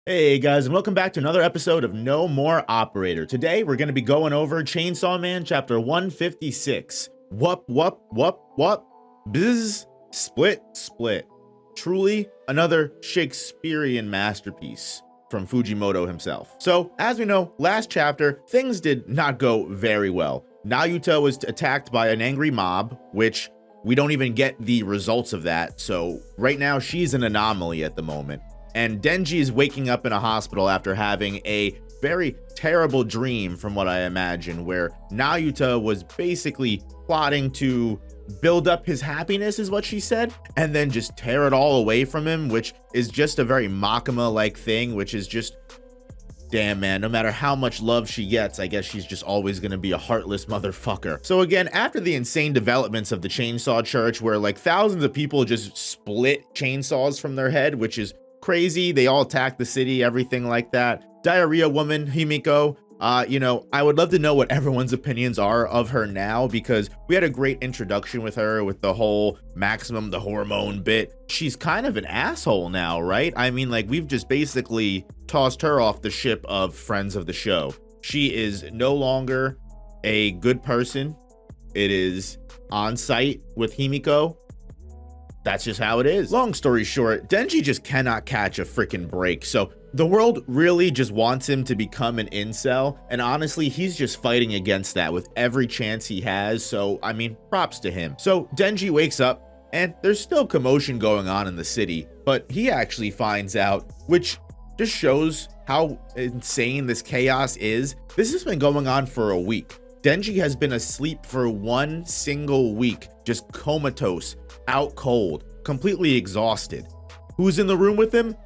Hey guys, and welcome back to another episode of No More Operator. Today we're going to be going over Chainsaw Man chapter 156. Whup, bzz, split. Truly another Shakespearean masterpiece from Fujimoto himself. So, as we know, last chapter, things did not go very well. Nayuta was attacked by an angry mob, which we don't even get the results of that. So, right now, she's an anomaly at the moment. And Denji is waking up in a hospital after having a very terrible dream, from what I imagine, where Nayuta was basically plotting to build up his happiness, is what she said, and then just tear it all away from him, which is just a very Makima-like thing, which is just, damn, man, no matter how much love she gets, I guess she's just always gonna be a heartless motherfucker. So again, after the insane developments of the Chainsaw Church, where like thousands of people just split chainsaws from their head, which is crazy. They all attack the city, everything like that. Diarrhea woman, Himiko, I would love to know what everyone's opinions are of her now, because we had a great introduction with her with the whole Maximum the hormone bit. She's kind of an asshole now, right? I mean, like, we've just basically tossed her off the ship of Friends of the Show. She is no longer a good person. It is on site with Himiko. That's just how it is. Long story short, Denji just cannot catch a freaking break. So the world really just wants him to become an incel. And honestly, he's just fighting against that with every chance he has. So, I mean, props to him. So Denji wakes up and there's still commotion going on in the city, but he actually finds out, which just shows how insane this chaos is. This has been going on for a week. Denji has been asleep for one single week, just comatose, out cold, completely exhausted. Who's in the room with him?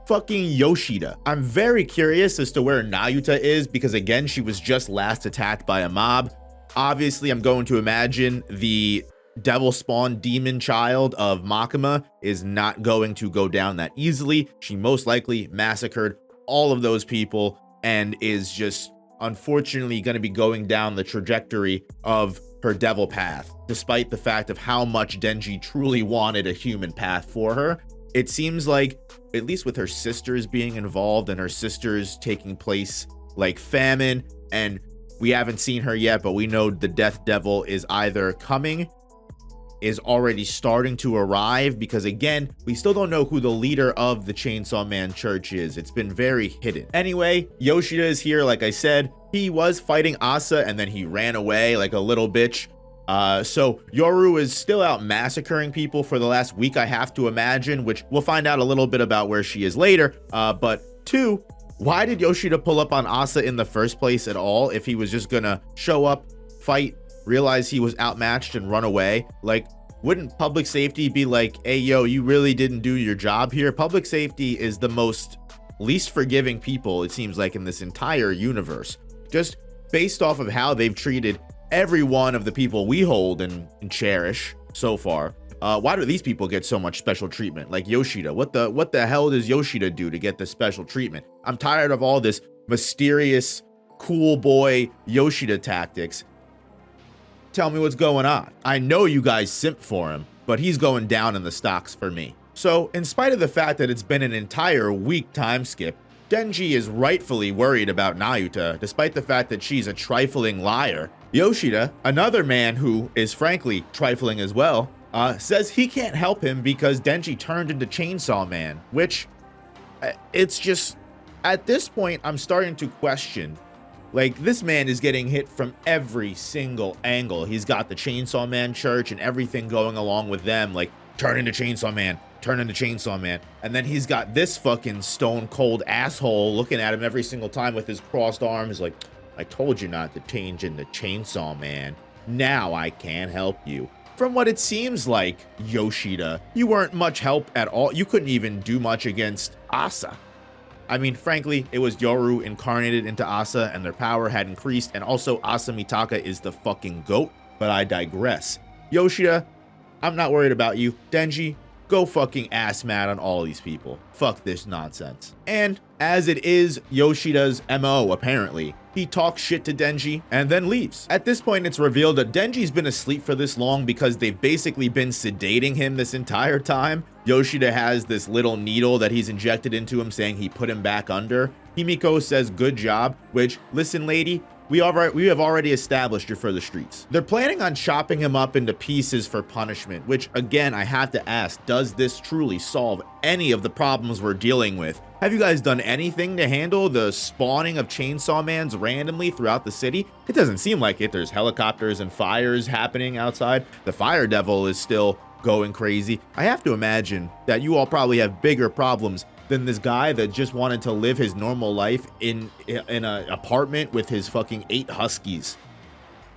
Fucking Yoshida. I'm very curious as to where Nayuta is, because again, she was just last attacked by a mob. Obviously, I'm going to imagine the devil spawn demon child of Makima is not going to go down that easily. She most likely massacred all of those people and is just unfortunately going to be going down the trajectory of her devil path, despite the fact of how much Denji truly wanted a human path for her. It seems like, at least with her sisters being involved and her sisters taking place like famine, and we haven't seen her yet, but we know the death devil is either coming, is already starting to arrive, because again, we still don't know who the leader of the Chainsaw Man Church is. It's been very hidden. Anyway, Yoshida is here. Like I said, he was fighting Asa and then he ran away like a little bitch. So Yoru is still out massacring people for the last week, I have to imagine, which we'll find out a little bit about where she is later. But two, why did Yoshida pull up on Asa in the first place at all if he was just gonna show up, fight, realize he was outmatched and run away? Like, wouldn't public safety be like, hey, yo, you really didn't do your job here? Public safety is the least forgiving people, it seems like, in this entire universe, just based off of how they've treated every one of the people we hold and cherish so far. Why do these people get so much special treatment? Like Yoshida, what the hell does Yoshida do to get the special treatment? I'm tired of all this mysterious cool boy Yoshida tactics. Tell me what's going on. I know you guys simp for him, but he's going down in the stocks for me. So, in spite of the fact that it's been an entire week time skip, Denji is rightfully worried about Nayuta, despite the fact that she's a trifling liar. Yoshida, another man who is frankly trifling as well, says he can't help him because Denji turned into Chainsaw Man, which, it's just, at this point, I'm starting to question. Like, this man is getting hit from every single angle. He's got the Chainsaw Man Church and everything going along with them, like, turn into Chainsaw Man, turn into Chainsaw Man. And then he's got this fucking stone cold asshole looking at him every single time with his crossed arms, like, I told you not to change into Chainsaw Man. Now I can't help you. From what it seems like, Yoshida, you weren't much help at all. You couldn't even do much against Asa. I mean, frankly, it was Yoru incarnated into Asa and their power had increased, and also Asa Mitaka is the fucking GOAT, but I digress. Yoshida, I'm not worried about you. Denji, go fucking ass mad on all these people. Fuck this nonsense. And as it is Yoshida's MO, apparently, He talks shit to Denji and then leaves. At this point, it's revealed that Denji's been asleep for this long because they've basically been sedating him this entire time. Yoshida has this little needle that he's injected into him, saying he put him back under. Himiko says, good job, which, listen, lady, we have already established you're for the streets. They're planning on chopping him up into pieces for punishment, which, again, I have to ask, does this truly solve any of the problems we're dealing with? Have you guys done anything to handle the spawning of Chainsaw Mans randomly throughout the city? It doesn't seem like it. There's helicopters and fires happening outside. The Fire Devil is still going crazy. I have to imagine that you all probably have bigger problems than this guy that just wanted to live his normal life in an apartment with his fucking 8 huskies.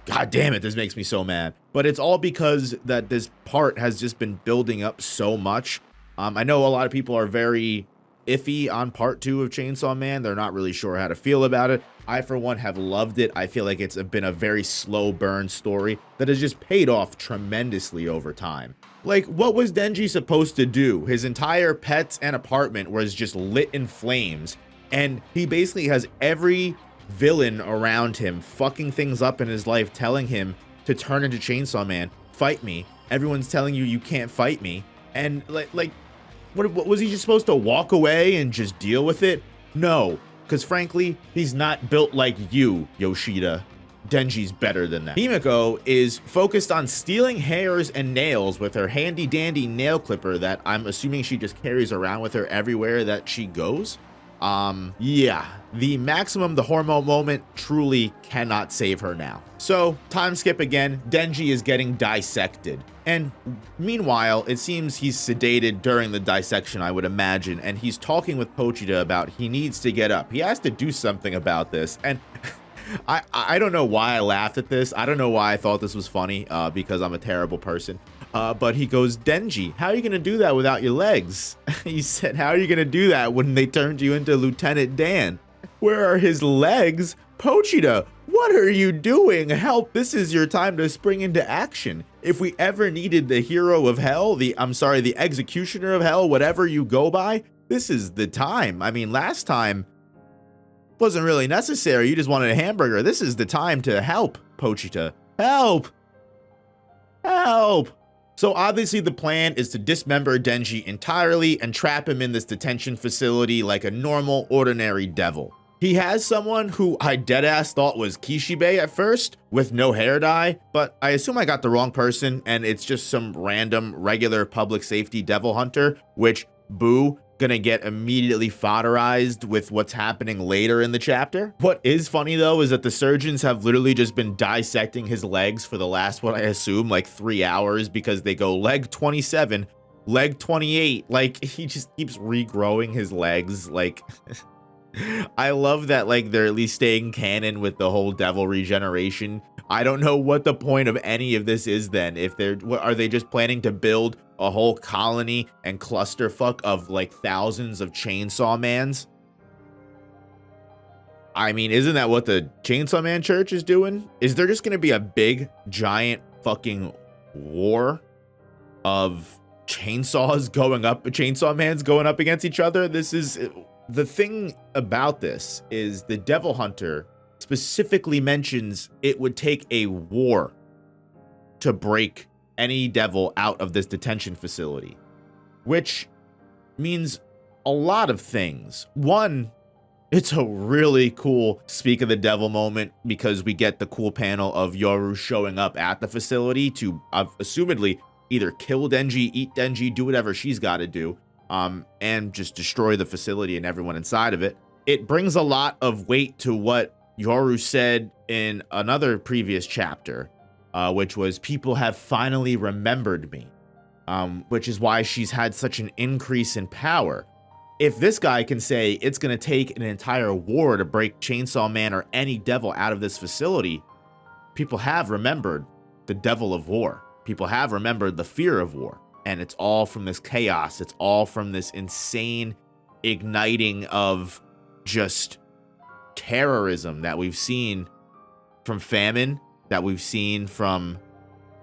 God damn it, this makes me so mad. But it's all because that this part has just been building up so much. I know a lot of people are very iffy on part 2 of Chainsaw Man. They're not really sure how to feel about it. I, for one, have loved it. I feel like it's been a very slow burn story that has just paid off tremendously over time. Like, what was Denji supposed to do? His entire pets and apartment was just lit in flames, and he basically has every villain around him fucking things up in his life, telling him to turn into Chainsaw Man, fight me. Everyone's telling you you can't fight me. And what was he just supposed to walk away and just deal with it? No, because frankly, he's not built like you, Yoshida. Denji's better than that. Himiko is focused on stealing hairs and nails with her handy dandy nail clipper that I'm assuming she just carries around with her everywhere that she goes. Yeah, the hormone moment truly cannot save her now. So, time skip again, Denji is getting dissected. And meanwhile, it seems he's sedated during the dissection, I would imagine, and he's talking with Pochita about he needs to get up. He has to do something about this, and I don't know why I laughed at this. I don't know why I thought this was funny, because I'm a terrible person. But he goes, Denji, how are you going to do that without your legs? He said, how are you going to do that when they turned you into Lieutenant Dan? Where are his legs? Pochita, what are you doing? Help, this is your time to spring into action. If we ever needed the hero of hell, the executioner of hell, whatever you go by, this is the time. I mean, last time wasn't really necessary. You just wanted a hamburger. This is the time to help, Pochita. Help! Help! So obviously the plan is to dismember Denji entirely and trap him in this detention facility like a normal, ordinary devil. He has someone who I deadass thought was Kishibe at first, with no hair dye, but I assume I got the wrong person and it's just some random, regular public safety devil hunter, which, boo, gonna get immediately fodderized with what's happening later in the chapter. What is funny though is that the surgeons have literally just been dissecting his legs for the last, what I assume, like 3 hours, because they go leg 27, leg 28, like he just keeps regrowing his legs. Like I love that, like, they're at least staying canon with the whole devil regeneration. I don't know what the point of any of this is then. If are they just planning to build a whole colony and clusterfuck of like thousands of Chainsaw Mans? I mean, isn't that what the Chainsaw Man Church is doing? Is there just gonna be a big giant fucking war of Chainsaw Mans going up against each other? This is the thing about this is the Devil Hunter specifically mentions it would take a war to break any devil out of this detention facility, which means a lot of things. One, it's a really cool speak of the devil moment because we get the cool panel of Yoru showing up at the facility to assumedly either kill Denji, eat Denji, do whatever she's got to do, and just destroy the facility and everyone inside of it. It brings a lot of weight to what Yoru said in another previous chapter, which was, people have finally remembered me, which is why she's had such an increase in power. If this guy can say it's going to take an entire war to break Chainsaw Man or any devil out of this facility, people have remembered the devil of war. People have remembered the fear of war. And it's all from this chaos. It's all from this insane igniting of just terrorism that we've seen from famine, that we've seen from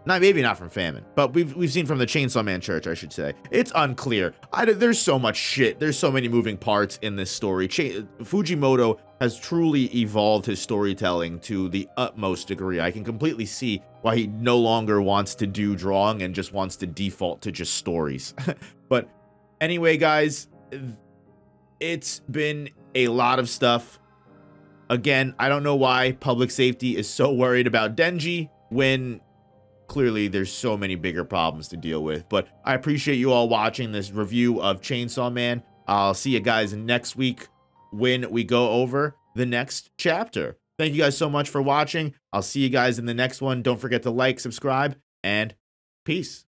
Not maybe not from famine, but we've seen from the Chainsaw Man Church, I should say. It's unclear. There's so much shit. There's so many moving parts in this story. Fujimoto has truly evolved his storytelling to the utmost degree. I can completely see why he no longer wants to do drawing and just wants to default to just stories. But anyway, guys, it's been a lot of stuff. Again, I don't know why public safety is so worried about Denji when clearly there's so many bigger problems to deal with. But I appreciate you all watching this review of Chainsaw Man. I'll see you guys next week when we go over the next chapter. Thank you guys so much for watching. I'll see you guys in the next one. Don't forget to like, subscribe, and peace.